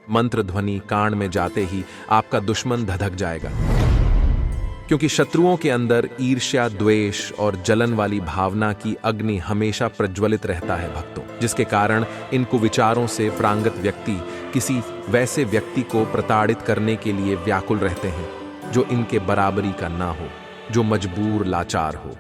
मंत्र ध्वनि कान में जाते ही आपका दुश्मन धधक जाएगा, क्योंकि शत्रुओं के अंदर ईर्ष्या, द्वेष और जलन वाली भावना की अग्नि हमेशा प्रज्वलित रहता है भक्तों, जिसके कारण इन कुविचारों से प्रांगत व्यक्ति किसी वैसे व्यक्ति को प्रताड़ित करने के लिए व्याकुल रहते हैं जो इनके बराबरी का ना हो, जो मजबूर लाचार हो।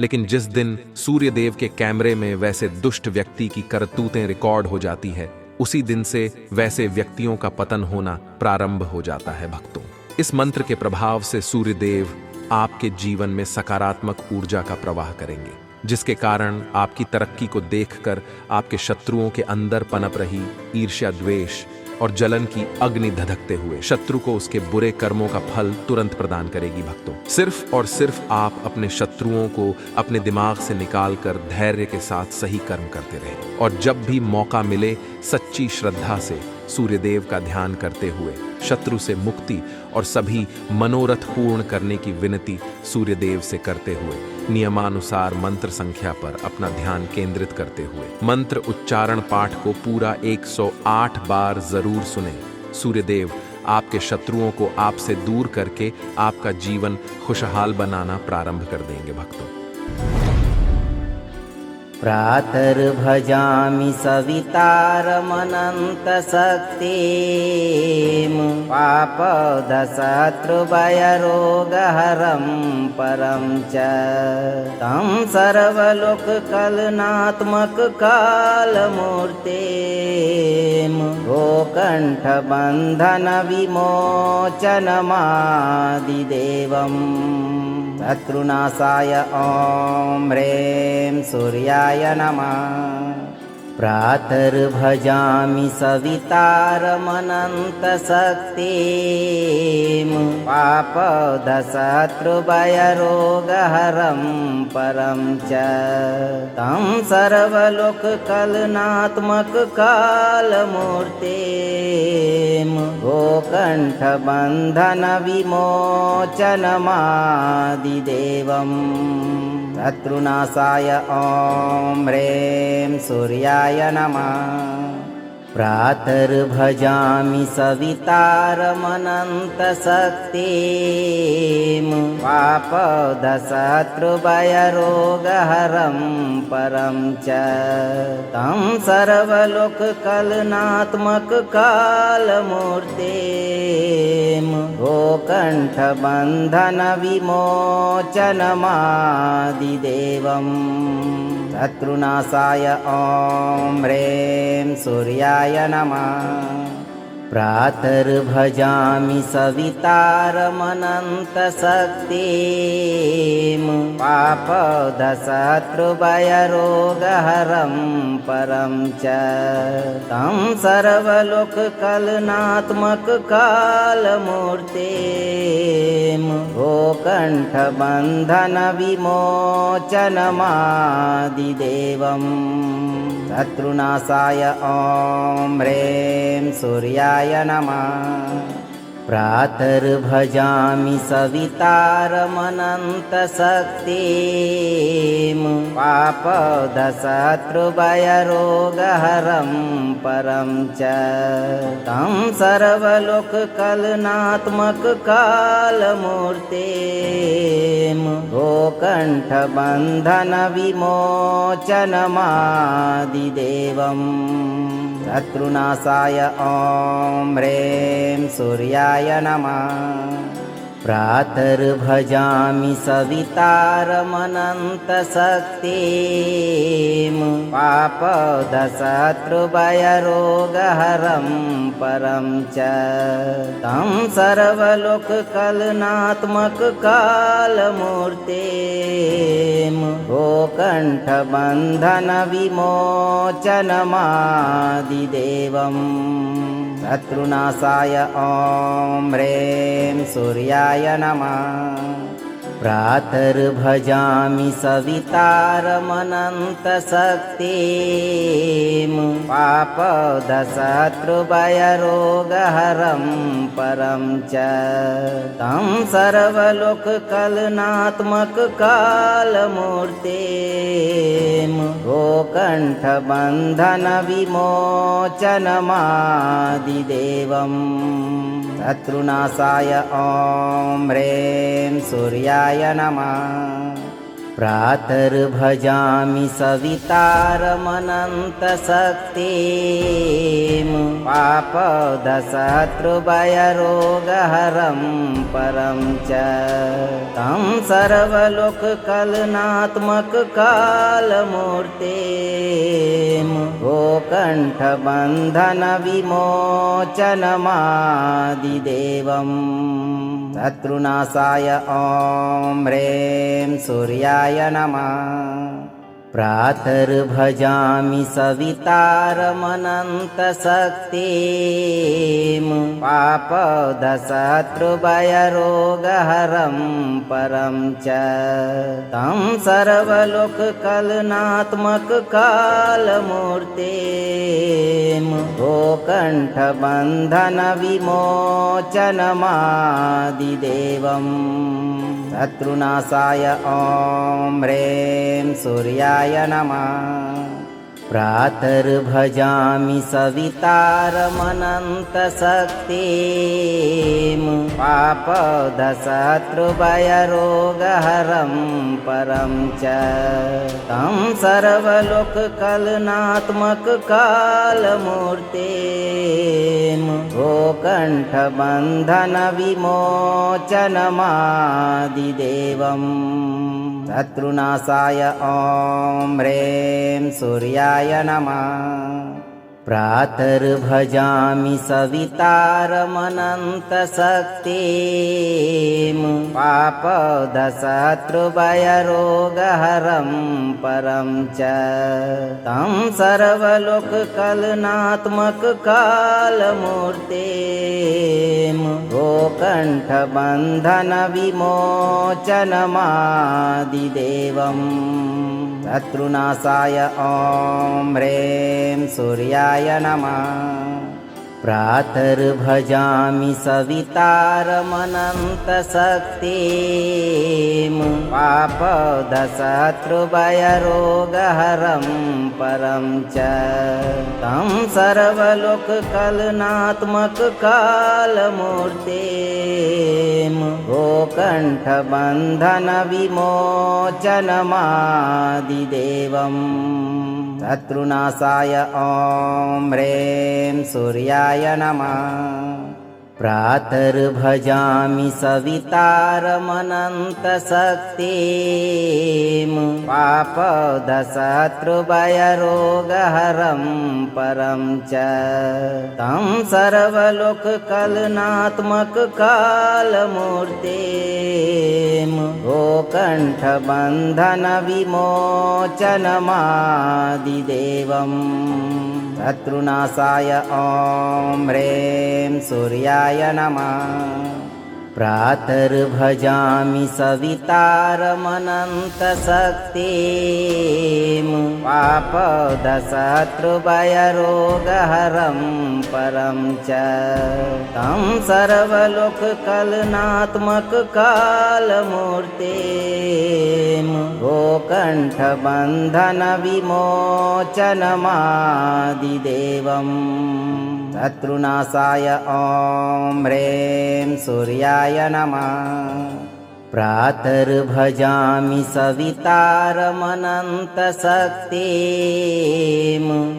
लेकिन जिस दिन सूर्यदेव के कैमरे में वैसे दुष्ट व्यक्ति की करतूतें रिकॉर्ड हो जाती है, उसी दिन से वैसे व्यक्तियों का पतन होना प्रारंभ हो जाता है भक्तों। इस मंत्र के प्रभाव से सूर्यदेव आपके जीवन में सकारात्मक ऊर्जा का प्रवाह करेंगे, जिसके कारण आपकी तरक्की को देखकर आपके शत्रुओं के अंदर पनप रही ईर्ष्या, द्वेष और जलन की अग्नि धधकते हुए शत्रु को उसके बुरे कर्मों का फल तुरंत प्रदान करेगी भक्तों। सिर्फ और सिर्फ आप अपने शत्रुओं को अपने दिमाग से निकालकर धैर्य के साथ सही कर्म करते रहें, और जब भी मौका मिले सच्ची श्रद्धा से सूर्यदेव का ध्यान करते हुए शत्रु से मुक्ति और सभी मनोरथ पूर्ण करने की विनती सूर्यदेव से करते हुए नियमानुसार मंत्र संख्या पर अपना ध्यान केंद्रित करते हुए मंत्र उच्चारण पाठ को पूरा 108 बार जरूर सुने। सूर्यदेव आपके शत्रुओं को आपसे दूर करके आपका जीवन खुशहाल बनाना प्रारंभ कर देंगे भक्तों। प्रातर्भजामि सवितारमनन्तशक्तिं पापदशत्रुभयरोगहरं परं च तं सर्वलोककलनात्मककालमूर्तिं गोकण्ठबन्धनविमोचनमादिदेवम् शत्रुनाशाय ॐ ह्रीं सूर्याय नमः। प्रातर्भजामि सवितारमनन्तशक्तिं पापदशत्रुभयरोगहरं परं च तं सर्वलोककलनात्मककालमूर्तिं गोकण्ठबन्धनविमोचनमादिदेवम् शत्रुनाशाय ॐ ह्रीं सूर्याय नमः। प्रातर्भजामि सवितारमनन्तशक्तिं पापदशत्रुभयरोगहरं परं च तं सर्वलोककलनात्मककालमूर्तिं गोकण्ठबन्धनविमोचनमादिदेवम् शत्रुनाशाय ॐ ह्रीं सूर्याय नमः। प्रातर्भजामि सवितारमनन्तशक्तिं पापदशत्रुभयरोगहरं परं च तं सर्वलोककलनात्मककालमूर्तिं गोकण्ठबन्धनविमोचनमादिदेवम् शत्रुनाशाय ॐ ह्रीं सूर्याय नमः। प्रातर्भजामि सवितारमनन्तशक्तिं पापदशत्रुभयरोगहरं परं च तं सर्वलोककलनात्मककालमूर्तिं गोकण्ठबन्धनविमोचनमादिदेवम् शत्रुनाशाय ॐ ह्रीं सूर्याय नमः। प्रातर्भजामि सवितारमनन्तशक्तिं पापदशत्रुभयरोगहरं परं च तं सर्वलोककलनात्मककालमूर्तिं गोकण्ठबन्धनविमोचनमादिदेवम् शत्रुनाशाय ॐ ह्रीं सूर्याय नमः। प्रातर्भजामि सवितारमनन्तशक्तिं पापदशत्रुभयरोगहरं परं च तं सर्वलोककलनात्मककालमूर्तिं गोकण्ठबन्धनविमोचनमादिदेवम् शत्रुनाशाय ॐ ह्रीं सूर्याय नमः प्रातर्भजामि सवितारमनन्तशक्तिं पापदशत्रुभयरोगहरं परं च तं सर्वलोककलनात्मककालमूर्तिं गोकण्ठबन्धनविमोचनमादिदेवम् शत्रुनाशाय ॐ ह्रीं सूर्याय नमः प्रातर्भजामि सवितारमनन्तशक्तिं पापदशत्रुभयरोगहरं परं च तं सर्वलोककलनात्मककालमूर्तिं गोकण्ठबन्धनविमोचनमादिदेवम् शत्रुनाशाय ॐ ह्रीं सूर्याय नमः प्रातर्भजामि सवितारमनन्तशक्तिं पापदशत्रुभयरोगहरं परं च तं सर्वलोककलनात्मककालमूर्तिं गोकण्ठबन्धनविमोचनमादिदेवम् शत्रुनाशाय ॐ ह्रीं सूर्याय नमः प्रातर्भजामि सवितारमनन्तशक्तिं पापदशत्रुभयरोगहरं परं च तं सर्वलोककलनात्मककालमूर्तिं गोकण्ठबन्धनविमोचनमादिदेवम् शत्रुनाशाय ॐ ह्रीं सूर्याय नमः प्रातर्भजामि सवितारमनन्तशक्तिं पापदशत्रुभयरोगहरं परं च तं सर्वलोककलनात्मककालमूर्तिं गोकण्ठबन्धनविमोचनमादिदेवम् शत्रुनाशाय ॐ ह्रीं सूर्याय नमः प्रातर्भजामि सवितारमनन्तशक्तिं पापदशत्रुभयरोगहरं परं च तं सर्वलोककलनात्मककालमूर्तिं गोकण्ठबन्धनविमोचनमादिदेवम् शत्रुनाशाय ॐ ह्रीं सूर्याय नमः प्रातर्भजामि सवितारमनन्तशक्तिं पापदशत्रुभयरोगहरं परं च तं सर्वलोककलनात्मककालमूर्तिं गोकण्ठबन्धनविमोचनमादिदेवम् शत्रुनाशाय ॐ ह्रीं सूर्याय नमः प्रातर्भजामि सवितारमनन्तशक्तिं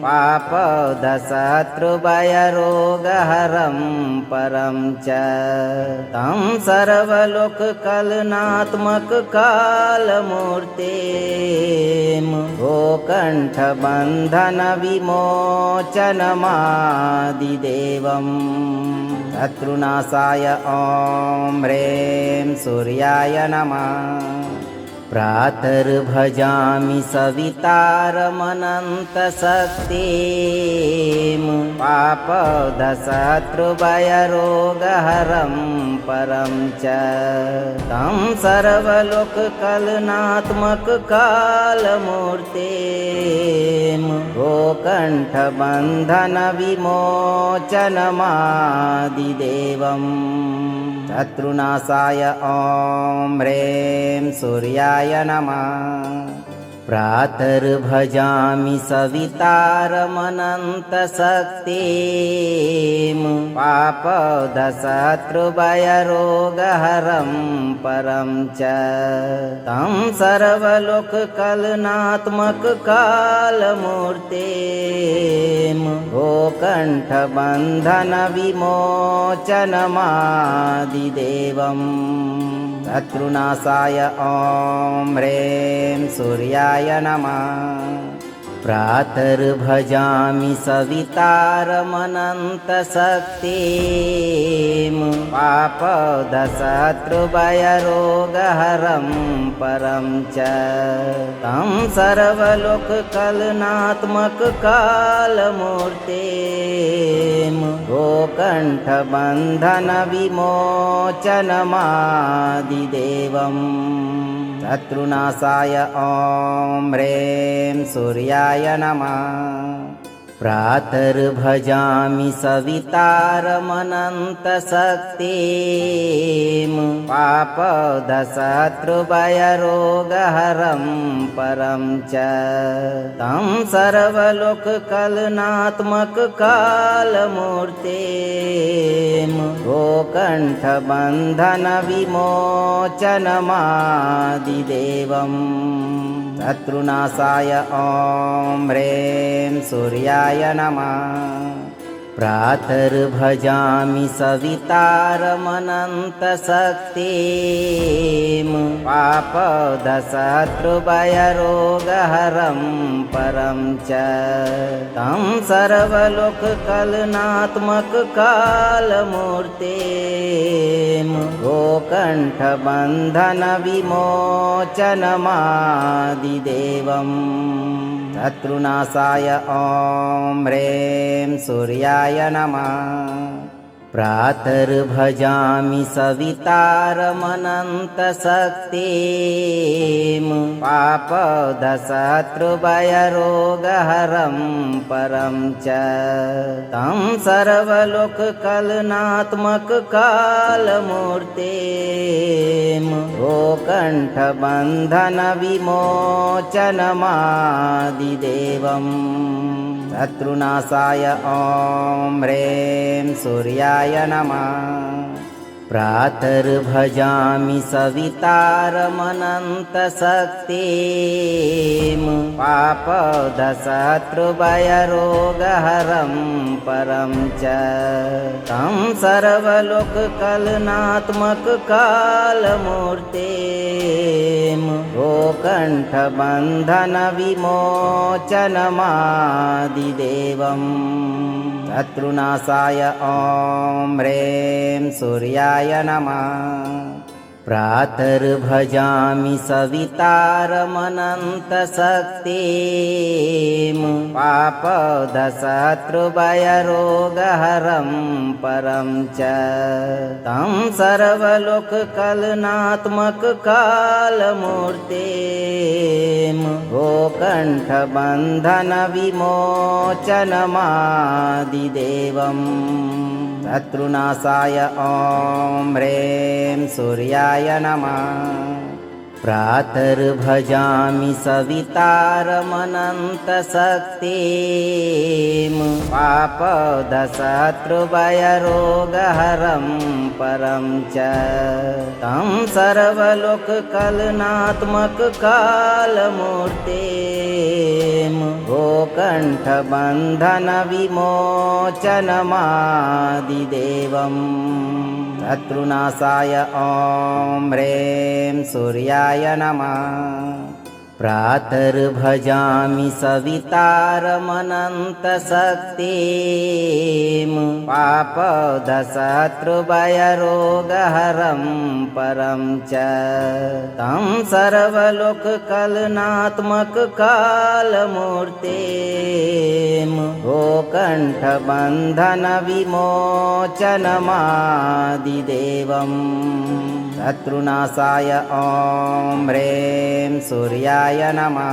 पापदशत्रुभयरोगहरं परं च तं सर्वलोककलनात्मककालमूर्तिं गोकण्ठबन्धनविमोचनमादिदेवम् शत्रुनाशाय ॐ ह्रीं सूर्याय नमः प्रातर्भजामि सवितारमनन्तशक्तिं पापदशत्रुभयरोगहरं परं च तं सर्वलोककलनात्मककालमूर्तिं गोकण्ठबन्धनविमोचनमादिदेवम् शत्रुनाशाय ॐ ह्रीं सूर्याय नमः। प्रातर्भजामि सवितारमनन्तशक्तिं पापदशत्रुभयरोगहरं परं च तं सर्वलोककलनात्मककालमूर्तिं गोकण्ठबन्धनविमोचनमादिदेवम् शत्रुनाशाय ॐ ह्रीं सूर्याय नमः। प्रातर्भजामि सवितारमनन्तशक्तिं पापदशत्रुभयरोगहरं परं च तं सर्वलोककलनात्मककालमूर्तिं गोकण्ठबन्धनविमोचनमादिदेवम् शत्रुनाशाय ॐ ह्रीं सूर्याय नमः। प्रातर्भजामि सवितारमनन्तशक्तिं पापदशत्रुभयरोगहरं परं च तं सर्वलोककलनात्मककालमूर्तिं गोकण्ठबन्धनविमोचनमादिदेवम् शत्रुनाशाय ॐ ह्रीं सूर्याय नमः। प्रातर्भजामि सवितारमनन्तशक्तिं पापदशत्रुभयरोगहरं परं च तं सर्वलोककलनात्मककालमूर्तिं गोकण्ठबन्धनविमोचनमादिदेवम् शत्रुनाशाय ॐ ह्रीं सूर्याय नमः। प्रातर्भजामि सवितारमनन्तशक्तिं पापदशत्रुभयरोगहरं परं च तं सर्वलोककलनात्मककालमूर्तिं गोकण्ठबन्धनविमोचनमादिदेवम् शत्रुनाशाय ॐ ह्रीं सूर्याय नमः। प्रातर्भजामि सवितारमनन्तशक्तिं पापदशत्रुभयरोगहरं परं च तं सर्वलोककलनात्मककालमूर्तिं गोकण्ठबन्धनविमोचनमादिदेवम् शत्रुनाशाय ॐ ह्रीं सूर्याय नमः। प्रातर्भजामि सवितारमनन्तशक्तिं पापदशत्रुभयरोगहरं परं च तं सर्वलोककलनात्मककालमूर्तिं गोकण्ठबन्धनविमोचनमादिदेवम् शत्रुनाशाय ॐ ह्रीं सूर्याय नमः। प्रातर्भजामि सवितारमनन्तशक्तिं पापदशत्रुभयरोगहरं परं च तं सर्वलोककलनात्मककालमूर्तिं गोकण्ठबन्धनविमोचनमादिदेवम् शत्रुनाशाय ॐ ह्रीं सूर्याय नमः। प्रातर्भजामि सवितारमनन्तशक्तिं पापदशत्रुभयरोगहरं परं च तं सर्वलोककलनात्मककालमूर्तिं गोकण्ठबन्धनविमोचनमादिदेवम् शत्रुनाशाय ॐ ह्रीं सूर्याय नमः।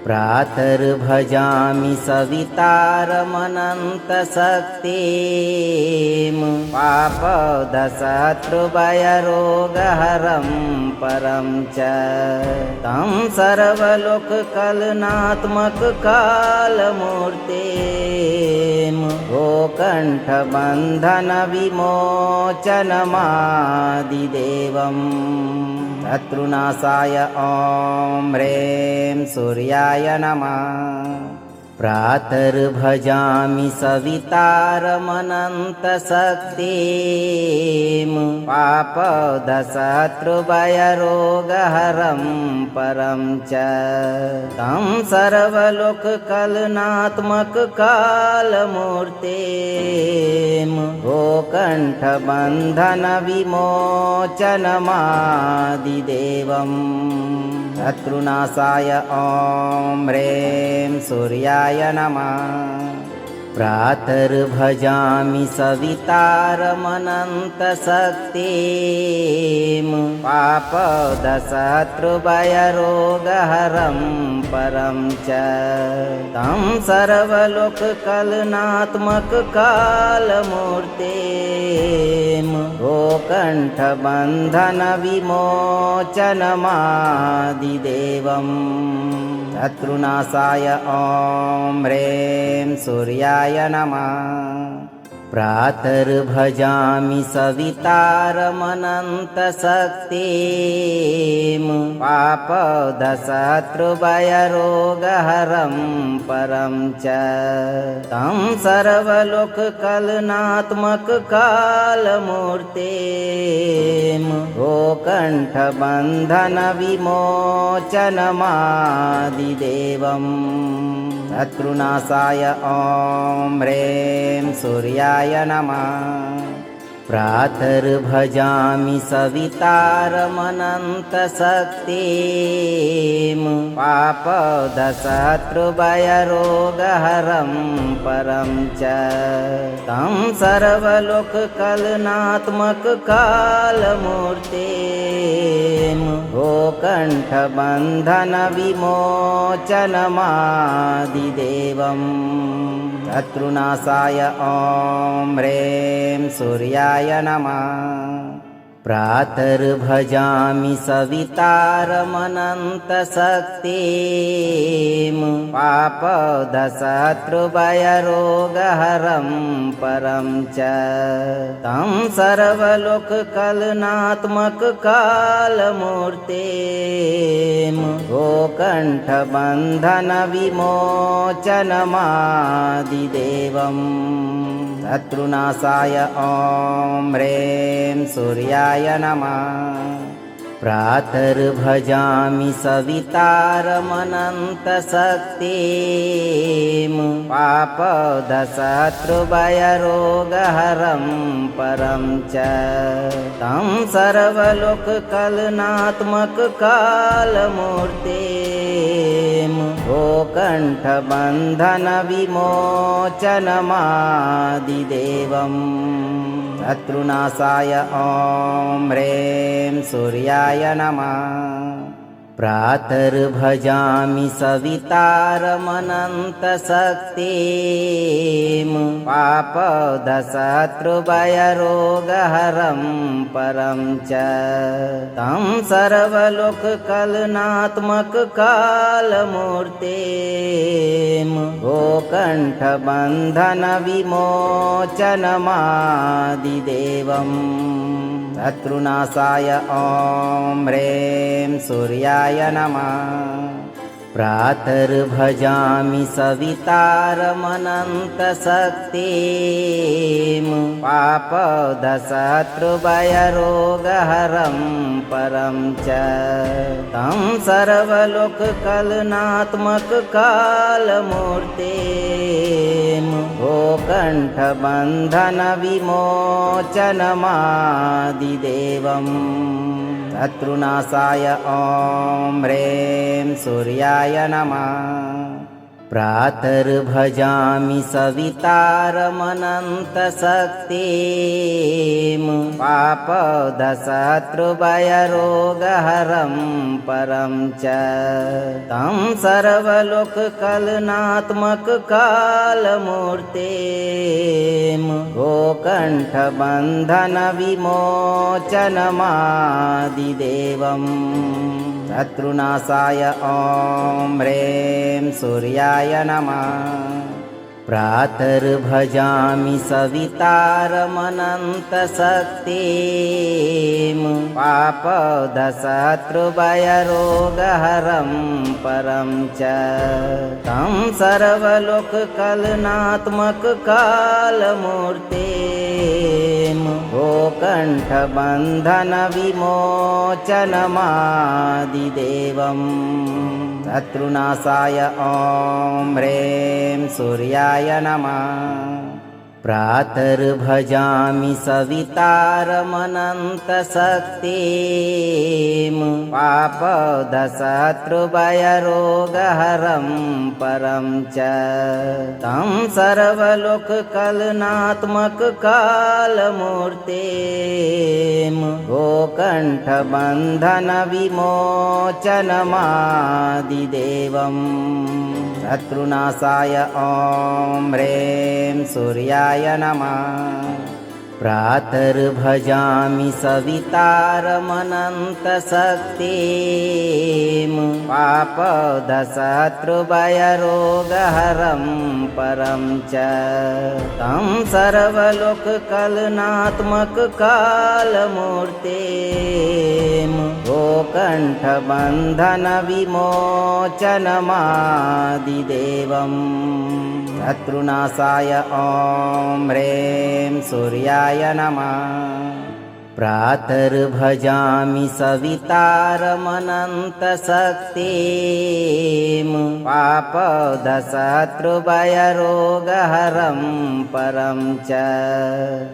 प्रातर्भजामि सवितारमनन्तशक्तिं पापदशत्रुभयरोगहरं परं च तं सर्वलोककलनात्मककालमूर्तिं गोकण्ठबन्धनविमोचनमादिदेवम् शत्रुनाशाय ॐ ह्रीं सूर्याय नमः। प्रातर्भजामि सवितारमनन्तशक्तिं पापदशत्रुभयरोगहरं परं च तं सर्वलोककलनात्मककालमूर्तिं गोकण्ठबन्धनविमोचनमादिदेवम् शत्रुनाशाय ॐ ह्रीं सूर्याय नमः। प्रातर्भजामि सवितारमनन्तशक्तिं पापदशत्रुभयरोगहरं परं च तं सर्वलोककलनात्मककालमूर्तिं गोकण्ठबन्धनविमोचनमादिदेवम् शत्रुनाशाय ॐ ह्रीं सूर्याय नमः। प्रातर्भजामि सवितारमनन्तशक्तिं पापदशत्रुभयरोगहरं परं च तं सर्वलोककलनात्मककालमूर्तिं गोकण्ठबन्धनविमोचनमादिदेवम् शत्रुनाशाय ॐ ह्रीं सूर्याय नमः। प्रातर्भजामि सवितारमनन्तशक्तिं पापदशत्रुभयरोगहरं परं च तं सर्वलोककलनात्मककालमूर्तिं गोकण्ठबन्धनविमोचनमादिदेवम् शत्रुनाशाय ॐ ह्रीं सूर्याय नमः। प्रातर्भजामि सवितारमनन्तशक्तिं पापदशत्रुभयरोगहरं परं च तं सर्वलोककलनात्मककालमूर्तिं गोकण्ठबन्धनविमोचनमादिदेवम् शत्रुनाशाय ॐ ह्रीं सूर्याय नमः। प्रातर्भजामि सवितारमनन्तशक्तिं पापदशत्रुभयरोगहरं परं च तं सर्वलोककलनात्मककालमूर्तिं गोकण्ठबन्धनविमोचनमादिदेवम् शत्रुनाशाय ॐ ह्रीं सूर्याय नमः। प्रातर्भजामि सवितारमनन्तशक्तिं पापदशत्रुभयरोगहरं परं च तं सर्वलोककलनात्मककालमूर्तिं गोकण्ठबन्धनविमोचनमादिदेवम् शत्रुनाशाय ॐ ह्रीं सूर्याय नमः। प्रातर्भजामि सवितारमनन्तशक्तिं पापदशत्रुभयरोगहरं परं च तं सर्वलोककलनात्मककालमूर्तिं गोकण्ठबन्धनविमोचनमादिदेवम् शत्रुनाशाय ॐ ह्रीं सूर्याय नमः। प्रातर्भजामि सवितारमनन्तशक्तिं पापदशत्रुभयरोगहरं परं च तं सर्वलोककलनात्मककालमूर्तिं गोकण्ठबन्धनविमोचनमादिदेवम् शत्रुनाशाय ॐ ह्रीं सूर्याय नमः। प्रातर्भजामि सवितारमनन्तशक्तिं पापदशत्रुभयरोगहरं परं च तं सर्वलोककलनात्मककालमूर्तिं गोकण्ठबन्धनविमोचनमादिदेवम् शत्रुनाशाय ॐ ह्रीं सूर्याय नमः। प्रातर्भजामि सवितारमनन्तशक्तिं पापदशत्रुभयरोगहरं परं च तं सर्वलोककलनात्मककालमूर्तिं गोकण्ठबन्धनविमोचनमादिदेवम् शत्रुनाशाय ॐ ह्रीं सूर्याय नमः। प्रातर्भजामि सवितारमनन्तशक्तिं पापदशत्रुभयरोगहरं परं च तं सर्वलोककलनात्मककालमूर्तिं गोकण्ठबन्धनविमोचनमादिदेवम् शत्रुनाशाय ॐ ह्रीं सूर्याय नमः। प्रातर्भजामि सवितारमनन्तशक्तिं पापदशत्रुभयरोगहरं परं च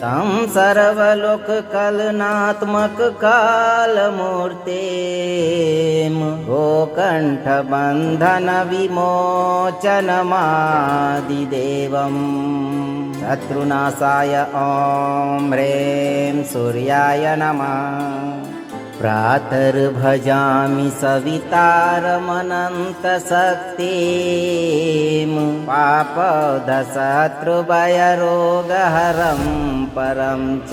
तं सर्वलोककलनात्मककालमूर्तिं गोकण्ठबन्धनविमोचनमादिदेवम् शत्रुनाशाय ॐ ह्रीं सूर्याय नमः। प्रातर्भजामि सवितारमनन्तशक्तिं पापदशत्रुभयरोगहरं परं च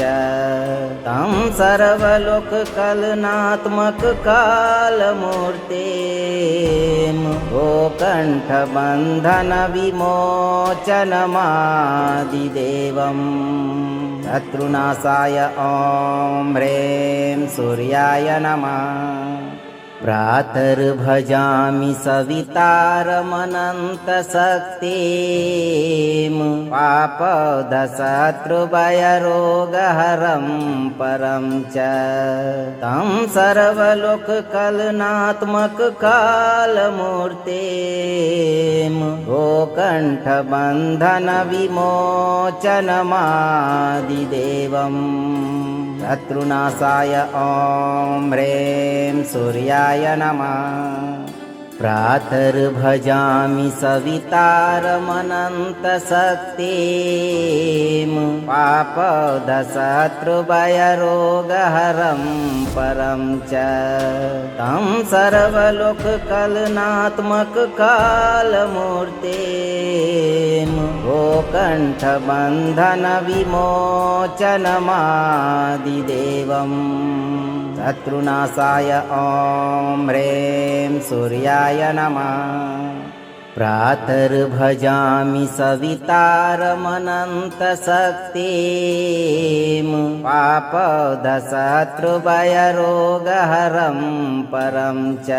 तं सर्वलोककलनात्मककालमूर्तिं गोकण्ठबन्धनविमोचनमादिदेवम् शत्रुनाशाय ॐ ह्रीं सूर्याय नमः। प्रातर्भजामि सवितारमनन्तशक्तिं पापदशत्रुभयरोगहरं परं च तं सर्वलोककलनात्मककालमूर्तिं गोकण्ठबन्धनविमोचनमादिदेवम् शत्रुनाशाय ॐ ह्रीं सूर्याय नमः। प्रातर्भजामि सवितारमनन्तशक्तिं पापदशत्रुभयरोगहरं परं च तं सर्वलोककलनात्मककालमूर्तिं गोकण्ठबन्धनविमोचनमादिदेवम् शत्रुनाशाय ॐ ह्रीं सूर्याय नमः। प्रातर्भजामि सवितारमनन्तशक्तिं पापदशत्रुभयरोगहरं परं च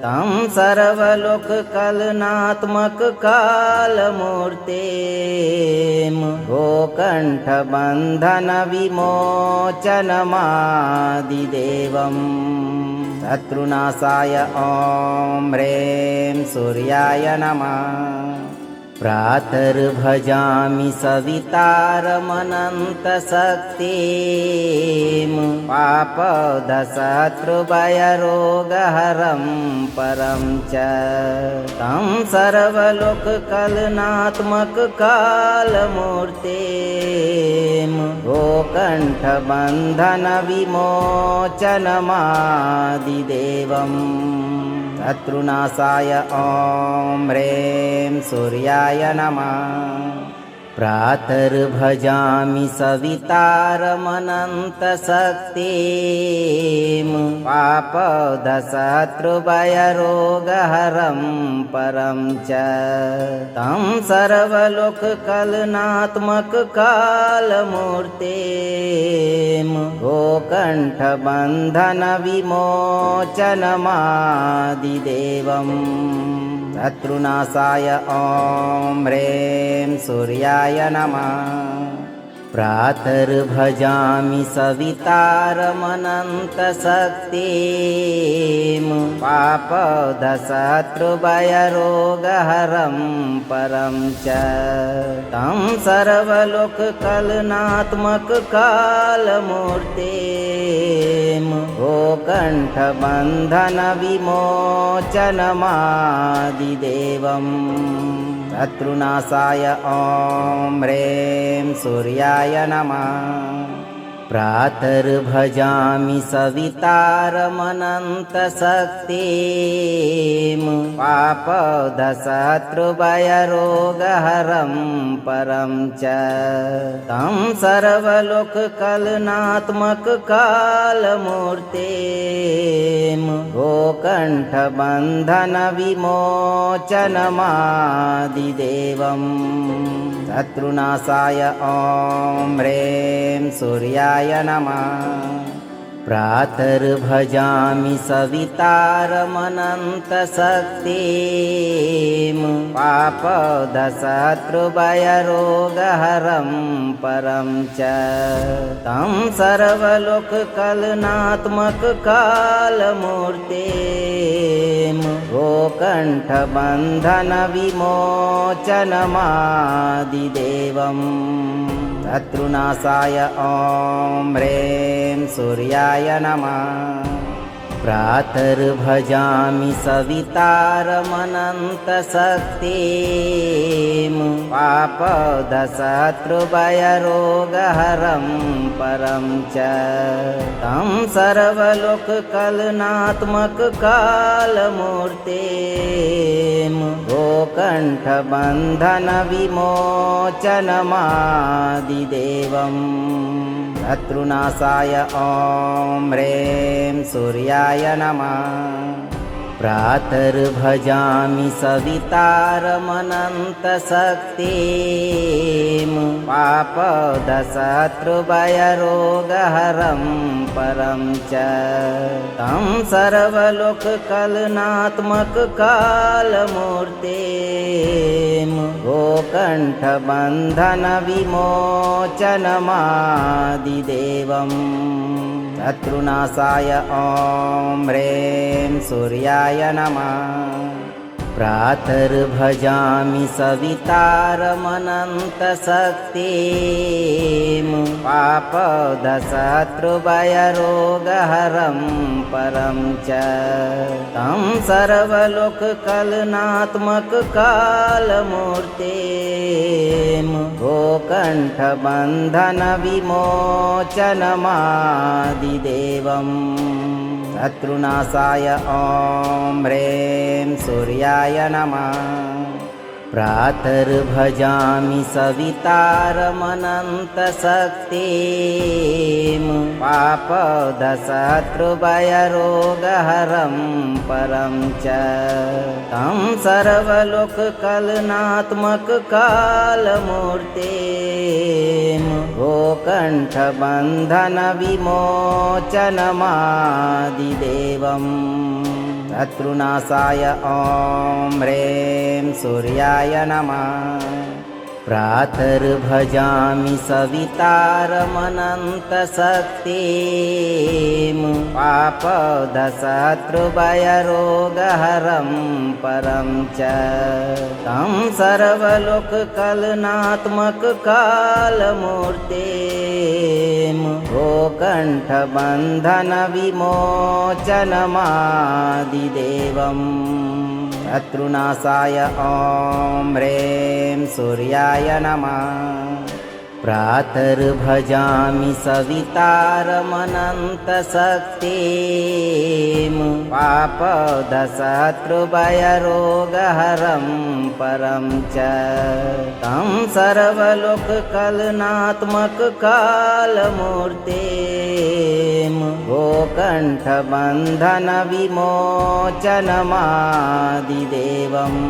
तं सर्वलोककलनात्मककालमूर्तिं गोकण्ठबन्धनविमोचनमादिदेवं शत्रुनाशाय ॐ ह्रीं सूर्याय नमः। प्रातर्भजामि सवितारमनन्तशक्तिं पापदशत्रुभयरोगहरं परं च तं सर्वलोककलनात्मककालमूर्तिं गोकण्ठबन्धनविमोचनमादिदेवं शत्रुनाशाय ॐ ह्रीं सूर्याय नमः। प्रातर्भजामि सवितारमनन्तशक्तिं पापदशत्रुभयरोगहरं परं च तं सर्वलोककलनात्मककालमूर्तिं गोकण्ठबन्धनविमोचनमादिदेवं शत्रुनाशाय ॐ ह्रीं सूर्याय नमः। प्रातर्भजामि सवितारमनन्तशक्तिं पापदशत्रुभयरोगहरं परं च तं सर्वलोककलनात्मककालमूर्तिं गोकण्ठबन्धनविमोचनमादिदेवं शत्रुनाशाय ॐ ह्रीं सूर्याय नमः। प्रातर्भजामि सवितारमनन्तशक्तिं पापदशत्रुभयरोगहरं परं च तं सर्वलोककलनात्मककालमूर्तिं गोकण्ठबन्धनविमोचनमादिदेवं शत्रुनाशाय ॐ ह्रीं सूर्याय नमः। प्रातर्भजामि सवितारमनन्तशक्तिं पापदशत्रुभयरोगहरं परं च तं सर्वलोककलनात्मककालमूर्तिं गोकण्ठबन्धनविमोचनमादिदेवं शत्रुनाशाय ॐ ह्रीं सूर्याय नमः। प्रातर्भजामि सवितारमनन्तशक्तिं पापदशत्रुभयरोगहरं परं च तं सर्वलोककलनात्मककालमूर्तिं गोकण्ठबन्धनविमोचनमादिदेवं शत्रुनाशाय ॐ ह्रीं सूर्याय नमः। प्रातर्भजामि सवितारमनन्तशक्तिं पापदशत्रुभयरोगहरं परं च तं सर्वलोककलनात्मककालमूर्तिं गोकण्ठबन्धनविमोचनमादिदेवं शत्रुनाशाय ॐ ह्रीं सूर्याय नमः। प्रातर्भजामि सवितारमनन्तशक्तिं पापदशत्रुभयरोगहरं परं च तं सर्वलोककलनात्मककालमूर्तिं गोकण्ठबन्धनविमोचनमादिदेवं शत्रुनाशाय ॐ ह्रीं सूर्याय नमः। प्रातर्भजामि सवितारमनन्तशक्तिं पापदशत्रुभयरोगहरं परं च तं सर्वलोककलनात्मककालमूर्तिं गोकण्ठबन्धनविमोचनमादिदेवम् शत्रुनाशाय ॐ ह्रीं सूर्याय नमः। प्रातर्भजामि सवितारमनन्तशक्तिं पापदशत्रुभयरोगहरं परं च तं सर्वलोककलनात्मककालमूर्तिं गोकण्ठबन्धनविमोचनमादिदेवम् शत्रुनाशाय ॐ ह्रीं सूर्याय नमः। प्रातर्भजामि सवितारमनन्तशक्तिं पापदशत्रुभयरोगहरं परं च तं सर्वलोककलनात्मककालमूर्तिं गोकण्ठबन्धनविमोचनमादिदेवम्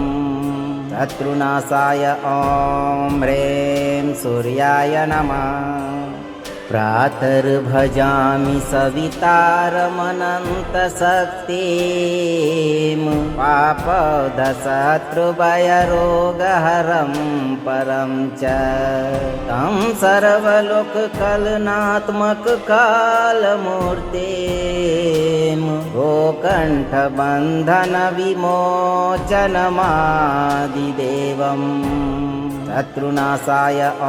शत्रुनाशाय ॐ ह्रीं सूर्याय नमः। प्रातर्भजामि सवितारमनन्तशक्तिं पापदशत्रुभयरोगहरं परं च तं सर्वलोककलनात्मककालमूर्तिं गोकण्ठबन्धनविमोचनमादिदेवम् शत्रुनाशाय ॐ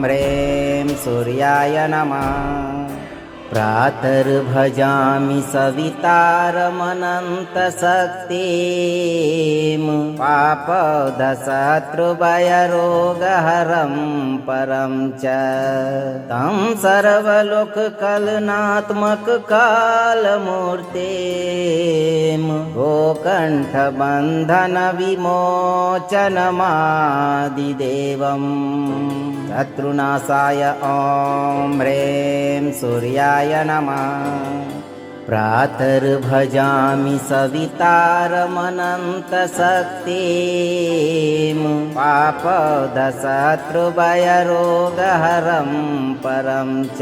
ह्रीं सूर्याय नमः। प्रातर्भजामि सवितारमनन्तशक्तिं पापदशत्रुभयरोगहरं परं च तं सर्वलोककलनात्मककालमूर्तिं गोकण्ठबन्धनविमोचनमादिदेवम् शत्रुनाशाय ॐ ह्रीं सूर्याय नमः। प्रातर्भजामि सवितारमनन्तशक्तिं पापदशत्रुभयरोगहरं परं च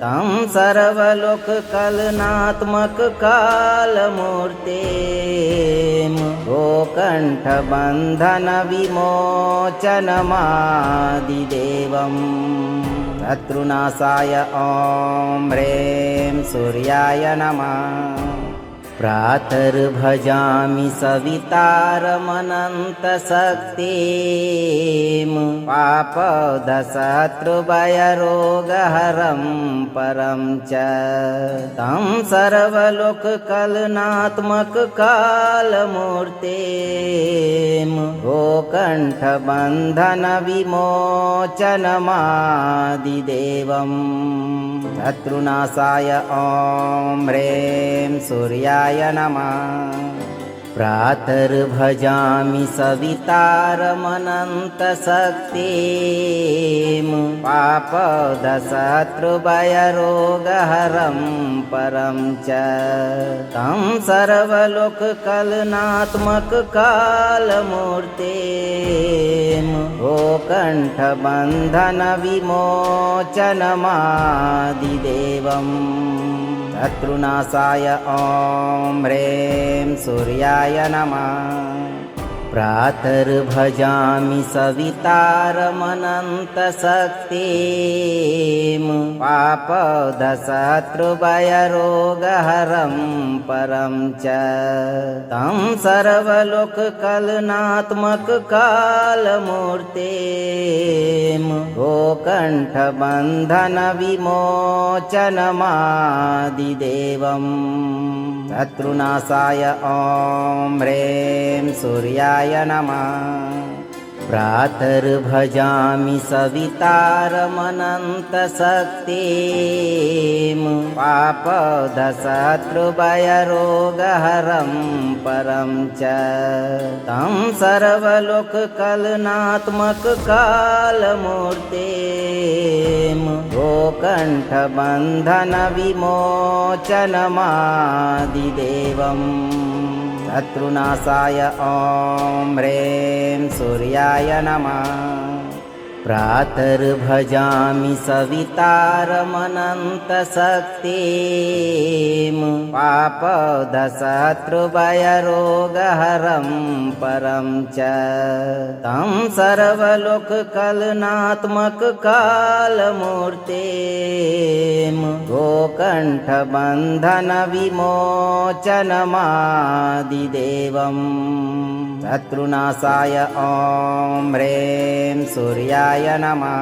तं सर्वलोककलनात्मककालमूर्तिं गोकण्ठबन्धनविमोचनमादिदेवम् शत्रुनाशाय ॐ ह्रीं सूर्याय नमः। प्रातर्भजामि सवितारमनन्तशक्तिं पापदशत्रुभयरोगहरं परं च तं सर्वलोककलनात्मककालमूर्तिं गोकण्ठबन्धनविमोचनमादिदेवम् शत्रुनाशाय ॐ ह्रीं सूर्याय नमः। प्रातर्भजामि सवितारमनन्तशक्तिं पापदशत्रुभयरोगहरं परं च तं सर्वलोककलनात्मककालमूर्तिं गोकण्ठबन्धनविमोचनमादिदेवम् शत्रुनाशाय ॐ ह्रीं सूर्याय नमः। प्रातर्भजामि सवितारमनन्तशक्तिं पापदशत्रुभयरोगहरं परं च तं सर्वलोककलनात्मककालमूर्तिं गोकण्ठबन्धनविमोचनमादिदेवम् शत्रुनाशाय ॐ ह्रीं सूर्याय नमः। प्रातर्भजामि सवितारमनन्तशक्तिं पापदशत्रुभयरोगहरं परं च तं सर्वलोककलनात्मककालमूर्तिं गोकण्ठबन्धनविमोचनमादिदेवम् शत्रुनाशाय ॐ ह्रीं सूर्याय नमः प्रातर्भजामि सवितारमनन्तशक्तिं पापदशत्रुभयरोगहरं परं च तं सर्वलोककलनात्मककालमूर्तिं गोकण्ठबन्धनविमोचनमादिदेवम् शत्रुनाशाय ॐ ह्रीं सूर्याय नमः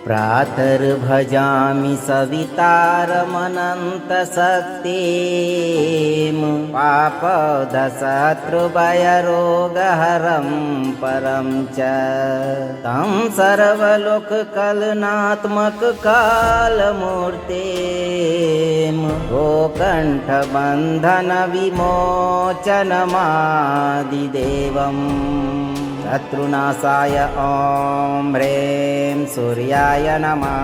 प्रातर्भजामि सवितारमनन्तशक्तिं पापदशत्रुभयरोगहरं परं च तं सर्वलोककलनात्मककालमूर्तिं गोकण्ठबन्धनविमोचनमादिदेवम् शत्रुनाशाय ॐ ह्रीं सूर्याय नमः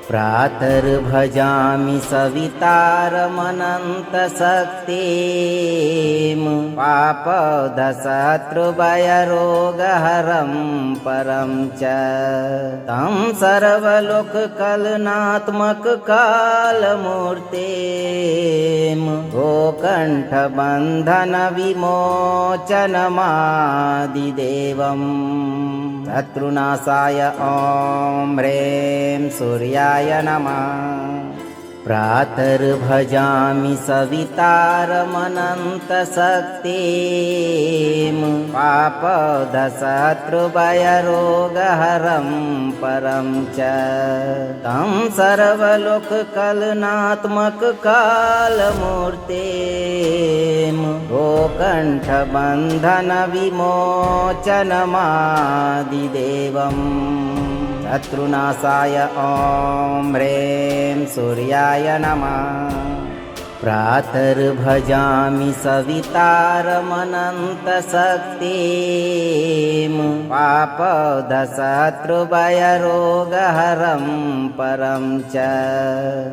प्रातर्भजामि सवितारमनन्तशक्तिं पापदशत्रुभयरोगहरं परं च तं सर्वलोककलनात्मककालमूर्तिं गोकण्ठबन्धनविमोचनमादिदेवम् शत्रुनाशाय ॐ ह्रीं सूर्याय नमः प्रातर्भजामि सवितारमनन्तशक्तिं पापदशत्रुभयरोगहरं परं च तं सर्वलोककलनात्मककालमूर्तिं गोकण्ठबन्धनविमोचनमादिदेवम् शत्रुनाशाय ॐ ह्रीं सूर्याय नमः प्रातर्भजामि सवितारमनन्तशक्तिं पापदशत्रुभयरोगहरं परं च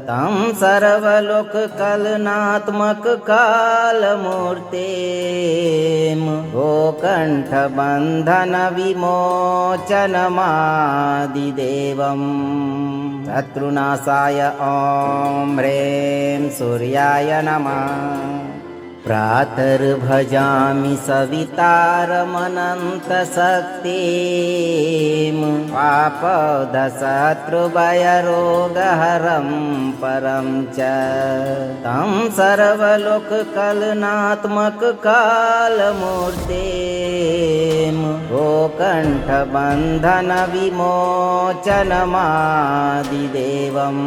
तं सर्वलोककलनात्मककालमूर्तिं गोकण्ठबन्धनविमोचनमादिदेवम् शत्रुनाशाय ॐ ह्रीं सूर्याय नमः प्रातर्भजामि सवितारमनन्तशक्तिं पापदशत्रुभयरोगहरं परं च तं सर्वलोककलनात्मककालमूर्तिं गोकण्ठबन्धनविमोचनमादिदेवम्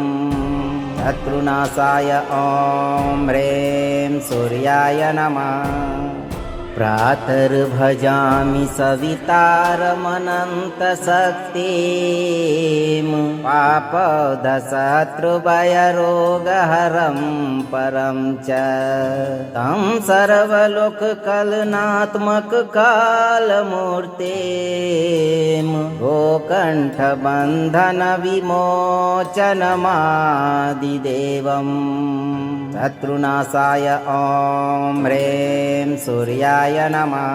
शत्रुनाशाय ॐ ह्रीं सूर्याय नमः प्रातर्भजामि सवितारमनन्तशक्तिं पापदशत्रुभयरोगहरं परं च तं सर्वलोककलनात्मककालमूर्तिं गोकण्ठबन्धनविमोचनमादिदेवम् शत्रुनाशाय ॐ ह्रीं सूर्याय नमः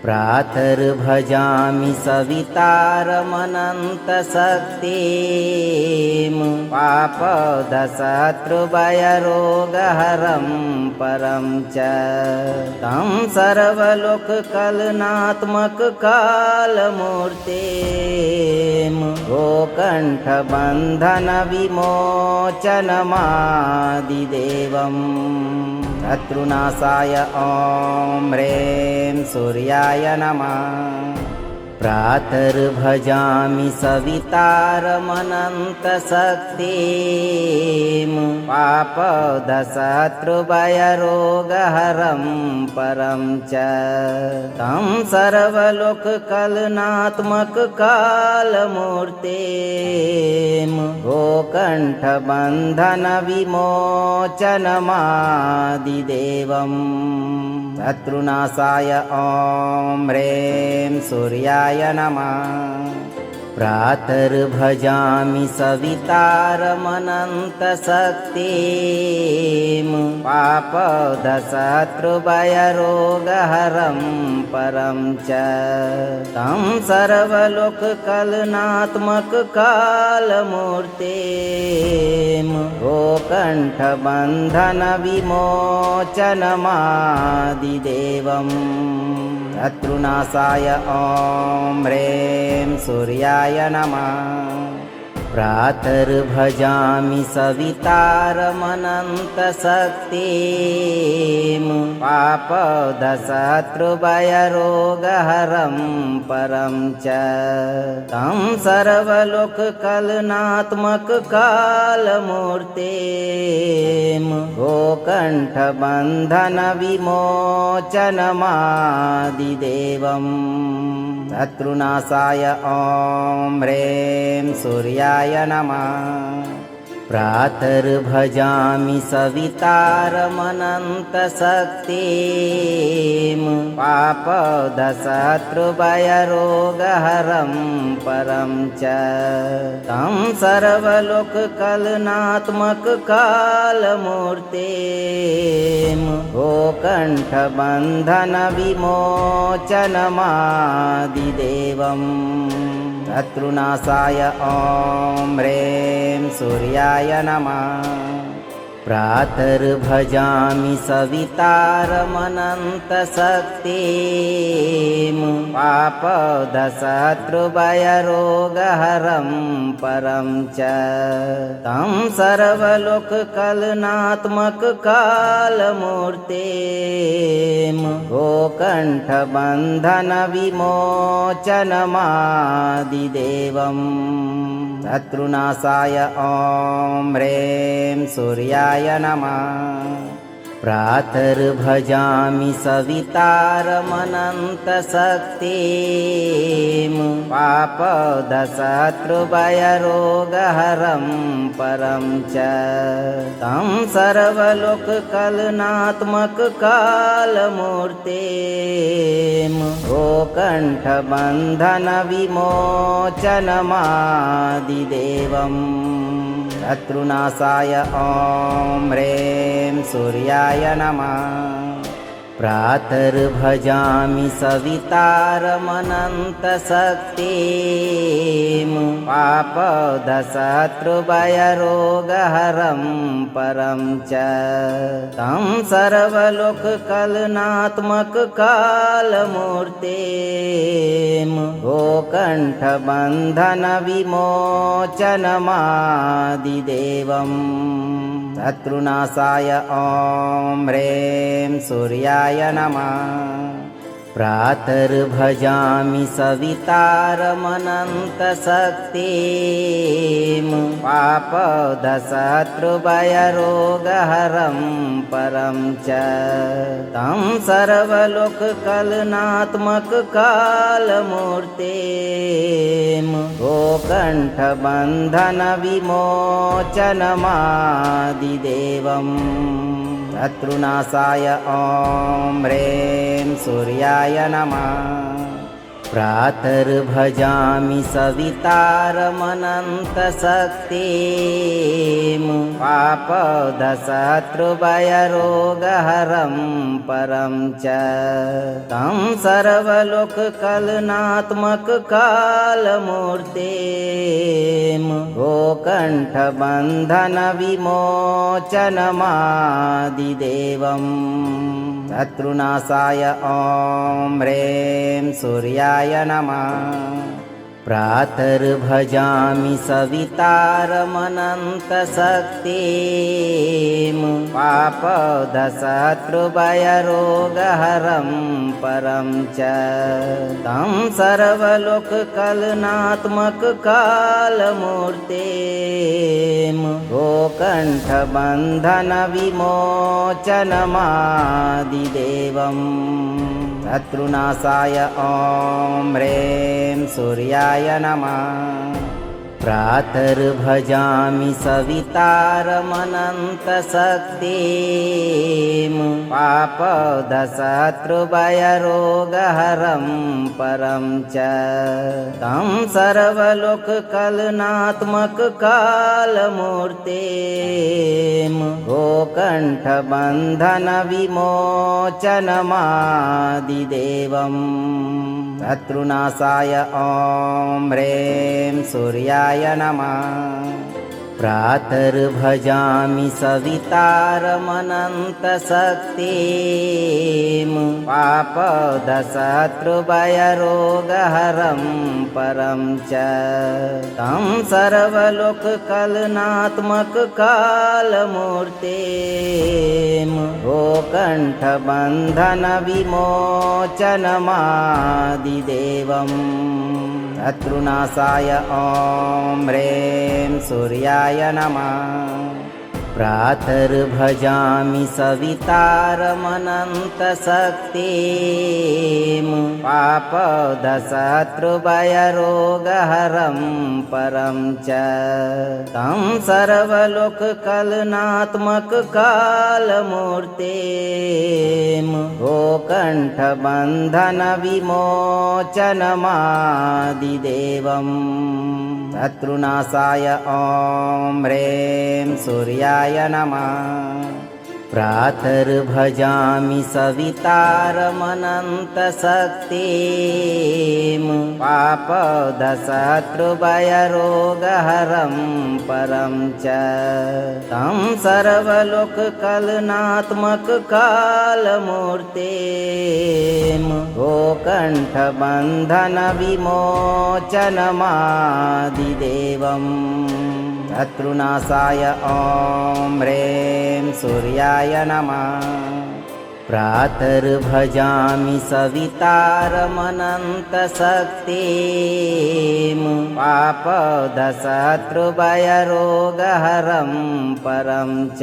प्रातर्भजामि सवितारमनन्तशक्तिं पापदशत्रुभयरोगहरं परं च तं सर्वलोककलनात्मककालमूर्तिं गोकण्ठबन्धनविमोचनमादिदेवम् शत्रुनाशाय ॐ ह्रीं सूर्याय नमः प्रातर्भजामि सवितारमनन्तशक्तिं पापदशत्रुभयरोगहरं परं च तं सर्वलोककलनात्मककालमूर्तिं गोकण्ठबन्धनविमोचनमादिदेवम् शत्रुनाशाय ॐ ह्रीं सूर्याय नमः। प्रातर्भजामि सवितारमनन्तशक्तिं पापदशत्रुभयरोगहरं परं च तं सर्वलोककलनात्मककालमूर्तिं गोकण्ठबन्धनविमोचनमादिदेवम् शत्रुनाशाय ॐ ह्रीं सूर्याय नमः। प्रातर्भजामि सवितारमनन्तशक्तिं पापदशत्रुभयरोगहरं परं च तं सर्वलोककलनात्मककालमूर्तिं गोकण्ठबन्धनविमोचनमादिदेवम् शत्रुनाशाय ॐ ह्रीं सूर्याय नमः। प्रातर्भजामि सवितारमनन्तशक्तिं पापदशत्रुभयरोगहरं परं च तं सर्वलोककलनात्मककालमूर्तिं गोकण्ठबन्धनविमोचनमादिदेवम् शत्रुनाशाय ॐ ह्रीं सूर्याय नमः। प्रातर्भजामि सवितारमनन्तशक्तिं पापदशत्रुभयरोगहरं परं च तं सर्वलोककलनात्मककालमूर्तिं गोकण्ठबन्धनविमोचनमादिदेवम् शत्रुनाशाय ॐ ह्रीं सूर्याय नमः। प्रातर्भजामि सवितारमनन्तशक्तिं पापदशत्रुभयरोगहरं परं च तं सर्वलोककलनात्मककालमूर्तिं गोकण्ठबन्धनविमोचनमादिदेवम् शत्रुनाशाय ॐ ह्रीं सूर्याय नमः। प्रातर्भजामि सवितारमनन्तशक्तिं पापदशत्रुभयरोगहरं परं च तं सर्वलोककलनात्मककालमूर्तिं गोकण्ठबन्धनविमोचनमादिदेवम् शत्रुनाशाय ॐ ह्रीं सूर्याय नमः। प्रातर्भजामि सवितारमनन्तशक्तिं पापदशत्रुभयरोगहरं परं च तं सर्वलोककलनात्मककालमूर्तिं गोकण्ठबन्धनविमोचनमादिदेवम् शत्रुनाशाय ॐ ह्रीं सूर्याय नमः। प्रातर्भजामि सवितारमनन्तशक्तिं पापदशत्रुभयरोगहरं परं च तं सर्वलोककलनात्मककालमूर्तिं गोकण्ठबन्धनविमोचनमादिदेवम् शत्रुनाशाय ॐ ह्रीं सूर्याय नमः। प्रातर्भजामि सवितारमनन्तशक्तिं पापदशत्रुभयरोगहरं परं च तं सर्वलोककलनात्मककालमूर्तिं गोकण्ठबन्धनविमोचनमादिदेवम् शत्रुनाशाय ॐ ह्रीं सूर्याय नमः प्रातर्भजामि सवितारमनन्तशक्तिं पापदशत्रुभयरोगहरं परं च तं सर्वलोककलनात्मककालमूर्तिं गोकण्ठबन्धनविमोचनमादिदेवम् शत्रुनाशाय ॐ ह्रीं सूर्याय नमः प्रातर्भजामि सवितारमनन्तशक्तिं पापदशत्रुभयरोगहरं परं च तं सर्वलोककलनात्मककालमूर्तिं गोकण्ठबन्धनविमोचनमादिदेवम् शत्रुनाशाय ॐ ह्रीं सूर्याय नमः प्रातर्भजामि सवितारमनन्तशक्तिं पापदशत्रुभयरोगहरं परं च तं सर्वलोककलनात्मककालमूर्तिं गोकण्ठबन्धनविमोचनमादिदेवम् शत्रुनाशाय ॐ ह्रीं सूर्याय नमः प्रातर्भजामि सवितारमनन्तशक्तिं पापदशत्रुभयरोगहरं परं च तं सर्वलोककलनात्मककालमूर्तिं गोकण्ठबन्धनविमोचनमादिदेवम् शत्रुनाशाय ॐ ह्रीं सूर्याय नमः प्रातर्भजामि सवितारमनन्तशक्तिं पापदशत्रुभयरोगहरं परं च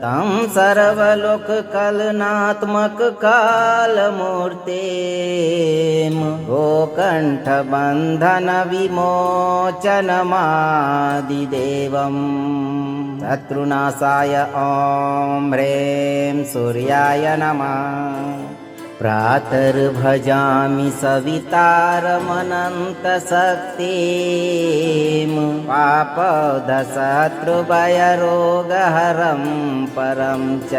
तं सर्वलोककलनात्मककालमूर्तिं गोकण्ठबन्धनविमोचनमादिदेवम् शत्रुनाशाय ॐ ह्रीं सूर्याय नमः प्रातर्भजामि सवितारमनन्तशक्तिं पापदशत्रुभयरोगहरं परं च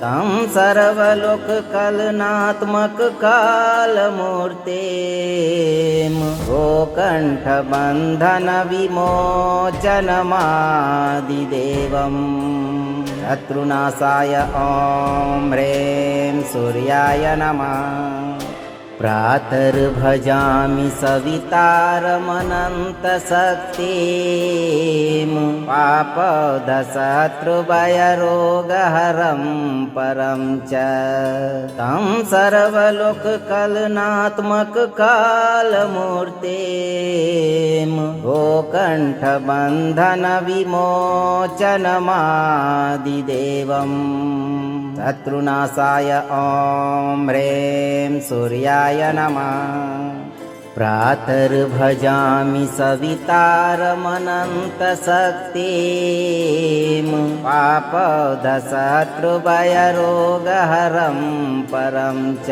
तं सर्वलोककलनात्मककालमूर्तिं गोकण्ठबन्धनविमोचनमादिदेवम् शत्रुनाशाय ॐ ह्रीं सूर्याय नमः प्रातर्भजामि सवितारमनन्तशक्तिं पापदशत्रुभयरोगहरं परं च तं सर्वलोककलनात्मककालमूर्तिं गोकण्ठबन्धनविमोचनमादिदेवम् शत्रुनाशाय ॐ ह्रीं सूर्याय नमः प्रातर्भजामि सवितारमनन्तशक्तिं पापदशत्रुभयरोगहरं परं च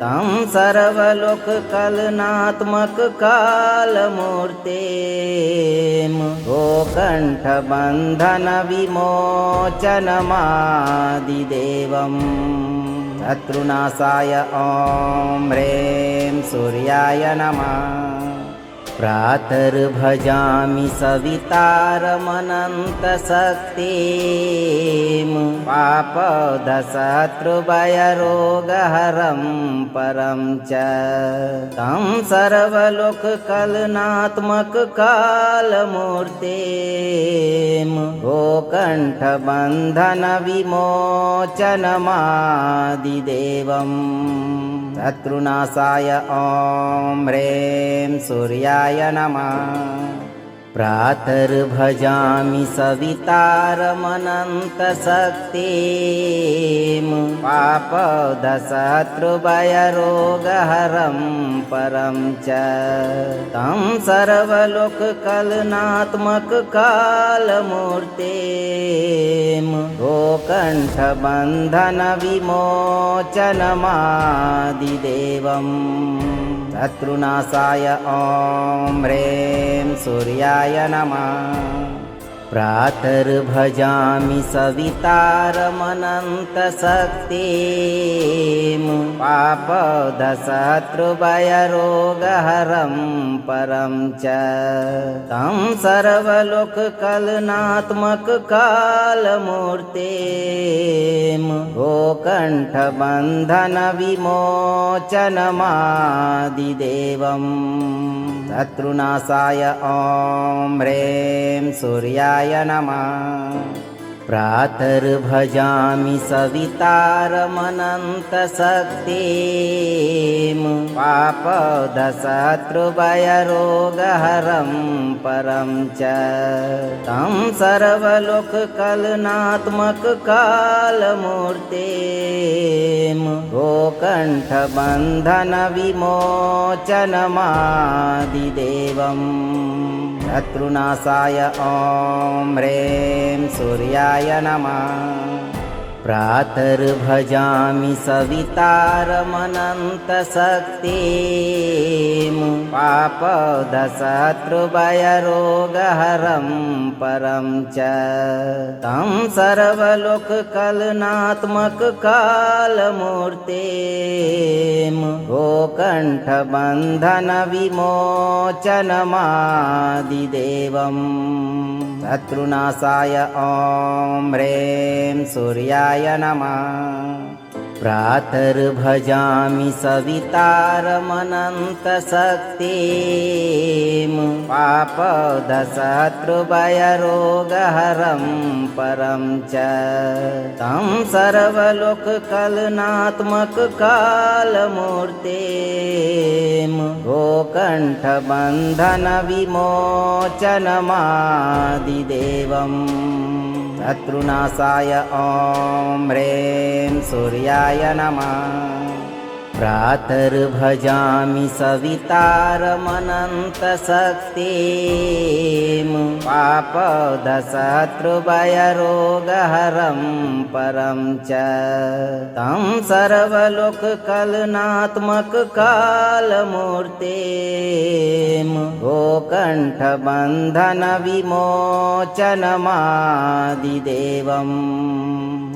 तं सर्वलोककलनात्मककालमूर्तिं गोकण्ठबन्धनविमोचनमादिदेवम् शत्रुनाशाय ॐ ह्रीं सूर्याय नमः प्रातर्भजामि सवितारमनन्तशक्तिं पापदशत्रुभयरोगहरं परं च तं सर्वलोककलनात्मककालमूर्तिं गोकण्ठबन्धनविमोचनमादिदेवम् शत्रुनाशाय ॐ ह्रीं सूर्याय नमः। प्रातर्भजामि सवितारमनन्तशक्तिं पापदशत्रुभयरोगहरं परं च तं सर्वलोककलनात्मककालमूर्तिं गोकण्ठबन्धनविमोचनमादिदेवम् शत्रुनाशाय ॐ ह्रीं सूर्याय नमः। प्रातर्भजामि सवितारमनन्तशक्तिं पापदशत्रुभयरोगहरं परं च तं सर्वलोककलनात्मककालमूर्तिं गोकण्ठबन्धनविमोचनमादिदेवम् शत्रुनाशाय ॐ ह्रीं सूर्याय नमः। प्रातर्भजामि सवितारमनन्तशक्तिं पापदशत्रुभयरोगहरं परं च तं सर्वलोककलनात्मककालमूर्तिं गोकण्ठबन्धनविमोचनमादिदेवम् शत्रुनाशाय ॐ ह्रीं सूर्याय नमः। प्रातर्भजामि सवितारमनन्तशक्तिं पापदशत्रुभयरोगहरं परं च तं सर्वलोककलनात्मककालमूर्तिं गोकण्ठबन्धनविमोचनमादिदेवम् शत्रुनाशाय ॐ ह्रीं सूर्याय नमः। प्रातर्भजामि सवितारमनन्तशक्तिं पापदशत्रुभयरोगहरं परं च तं सर्वलोककलनात्मककालमूर्तिं गोकण्ठबन्धनविमोचनमादिदेवम् शत्रुनाशाय ॐ ह्रीं सूर्याय नमः। प्रातर्भजामि सवितारमनन्तशक्तिं पापदशत्रुभयरोगहरं परं च तं सर्वलोककलनात्मककालमूर्तिं गोकण्ठबन्धनविमोचनमादिदेवम्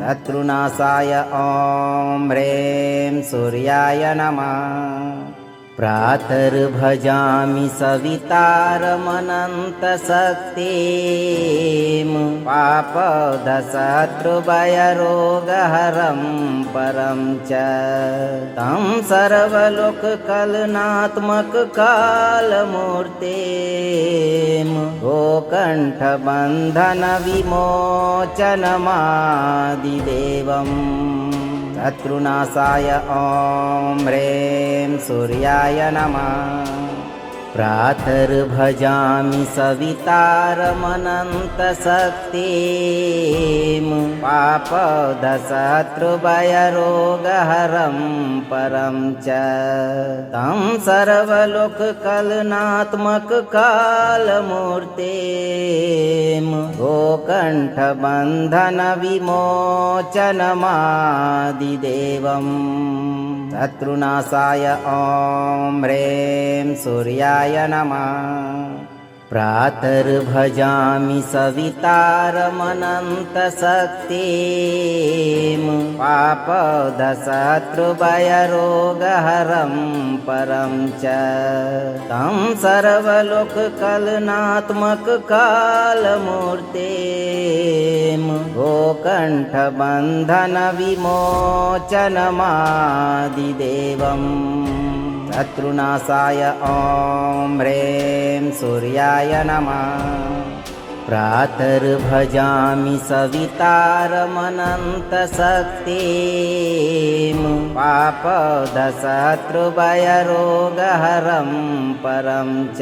शत्रुनाशाय ॐ ह्रीं सूर्याय नमः। प्रातर्भजामि सवितारमनन्तशक्तिं पापदशत्रुभयरोगहरं परं च तं सर्वलोककलनात्मककालमूर्तिं गोकण्ठबन्धनविमोचनमादिदेवम् शत्रुनाशाय ॐ ह्रीं सूर्याय नमः। प्रातर्भजामि सवितारमनन्तशक्तिं पापदशत्रुभयरोगहरं परं च तं सर्वलोककलनात्मककालमूर्तिं गोकण्ठबन्धनविमोचनमादिदेवम् शत्रुनाशाय ॐ ह्रीं सूर्याय नमः। प्रातर्भजामि सवितारमनन्तशक्तिं पापदशत्रुभयरोगहरं परं च तं सर्वलोककलनात्मककालमूर्तिं गोकण्ठबन्धनविमोचनमादिदेवम् शत्रुनाशाय ॐ ह्रीं सूर्याय नमः। प्रातर्भजामि सवितारमनन्तशक्तिं पापदशत्रुभयरोगहरं परं च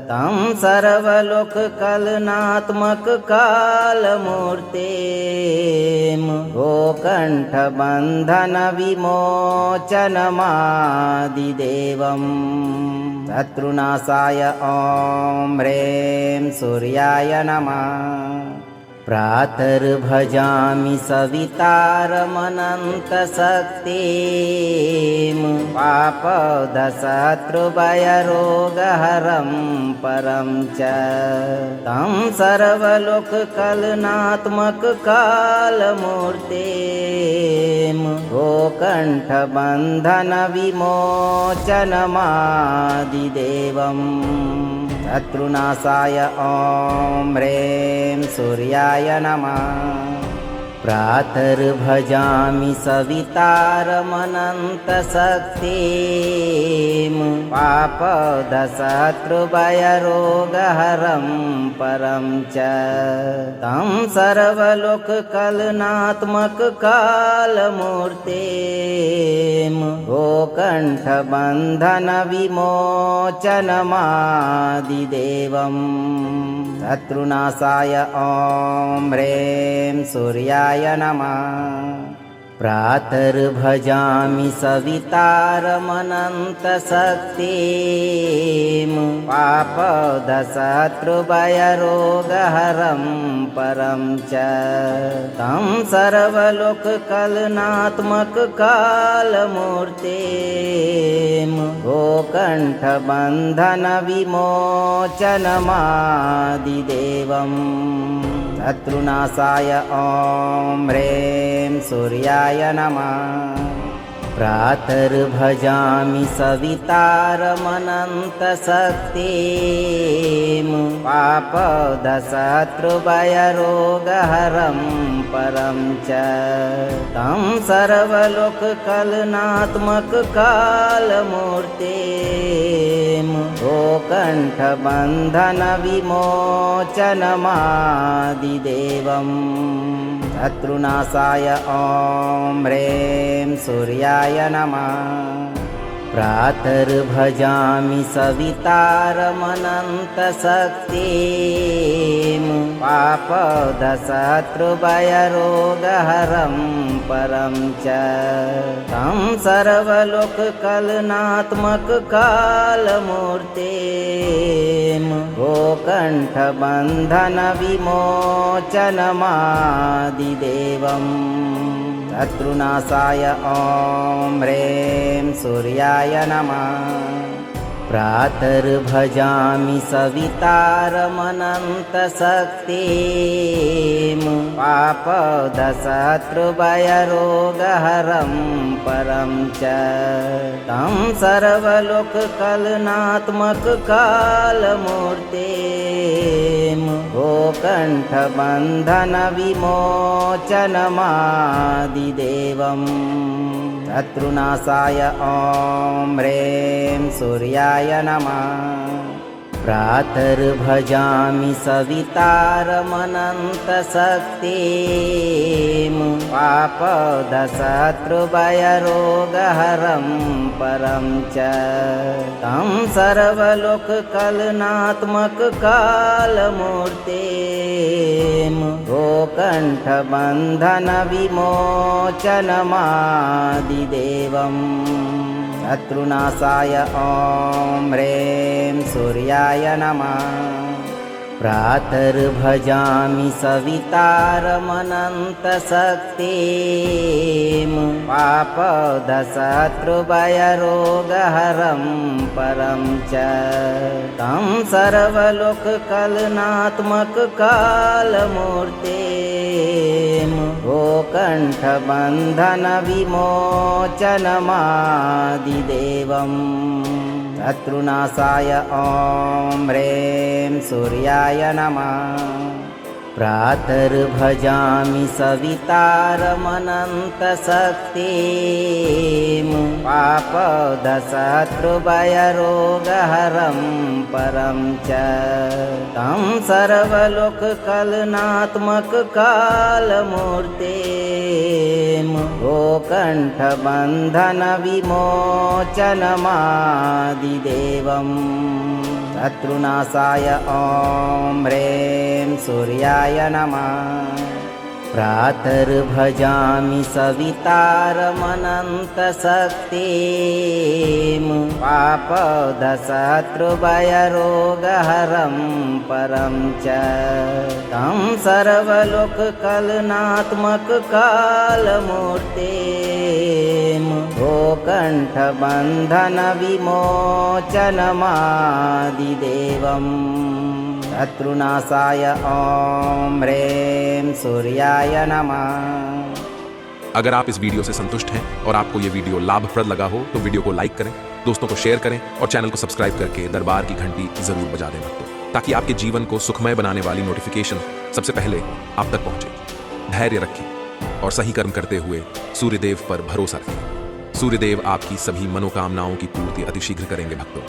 तं सर्वलोककलनात्मककालमूर्तिं गोकण्ठबन्धनविमोचनमादिदेवम् शत्रुनाशाय ॐ ह्रीं सूर्याय नमः। प्रातर्भजामि सवितारमनन्तशक्तिं पापदशत्रुभयरोगहरं परं च तं सर्वलोककलनात्मककालमूर्तिं गोकण्ठबन्धनविमोचनमादिदेवम् शत्रुनाशाय ॐ ह्रीं सूर्याय नमः। प्रातर्भजामि सवितारमनन्तशक्तिं पापदशत्रुभयरोगहरं परं च तं सर्वलोककलनात्मककालमूर्तिं गोकण्ठबन्धनविमोचनमादिदेवम् शत्रुनाशाय ॐ ह्रीं सूर्याय नमः। प्रातर्भजामि सवितारमनन्तशक्तिं पापदशत्रुभयरोगहरं परं च तं सर्वलोककलनात्मककालमूर्तिं गोकण्ठबन्धनविमोचनमादिदेवम् शत्रुनाशाय ॐ ह्रीं सूर्याय नमः। प्रातर्भजामि सवितारमनन्तशक्तिं पापदशत्रुभयरोगहरं परं च तं सर्वलोककलनात्मककालमूर्तिं गोकण्ठबन्धनविमोचनमादिदेवम् शत्रुनाशाय ॐ ह्रीं सूर्याय नमः। प्रातर्भजामि सवितारमनन्तशक्तिं पापदशत्रुभयरोगहरं परं च तं सर्वलोककलनात्मककालमूर्तिं गोकण्ठबन्धनविमोचनमादिदेवम् शत्रुनाशाय ॐ ह्रीं सूर्याय नमः। प्रातर्भजामि सवितारमनन्तशक्तिं पापदशत्रुभयरोगहरं परं च तं सर्वलोककलनात्मककालमूर्तिं गोकण्ठबन्धनविमोचनमादिदेवम् शत्रुनाशाय ॐ ह्रीं सूर्याय नमः। प्रातर्भजामि सवितारमनन्तशक्तिं पापदशत्रुभयरोगहरं परं च तं सर्वलोककलनात्मककालमूर्तिं गोकण्ठबन्धनविमोचनमादिदेवम् शत्रुनाशाय ॐ ह्रीं सूर्याय नमः। प्रातर्भजामि सवितारमनन्तशक्तिं पापदशत्रुभयरोगहरं परं च तं सर्वलोककलनात्मककालमूर्तिं गोकण्ठबन्धनविमोचनमादिदेवम् शत्रुनाशाय ॐ ह्रीं सूर्याय नमः प्रातर्भजामि सवितारमनन्तशक्तिं पापदशत्रुभयरोगहरं परं च तं सर्वलोककलनात्मककालमूर्तिं गोकण्ठबन्धनविमोचनमादिदेवम् शत्रुनाशाय ॐ ह्रीं सूर्याय नमः प्रातर्भजामि सवितारमनन्तशक्तिं पापदशत्रुभयरोगहरं परं च तं सर्वलोककलनात्मककालमूर्तिं गोकण्ठबन्धनविमोचनमादिदेवम् शत्रुनाशाय ॐ ह्रीं सूर्याय नमः। अगर आप इस वीडियो से संतुष्ट हैं और आपको ये वीडियो लाभप्रद लगा हो तो वीडियो को लाइक करें, दोस्तों को शेयर करें और चैनल को सब्सक्राइब करके दरबार की घंटी जरूर बजा दें भक्तों, ताकि आपके जीवन को सुखमय बनाने वाली नोटिफिकेशन सबसे पहले आप तक पहुंचे। धैर्य रखें और सही कर्म करते हुए सूर्यदेव पर भरोसा रखें। सूर्यदेव आपकी सभी मनोकामनाओं की पूर्ति अतिशीघ्र करेंगे भक्तों।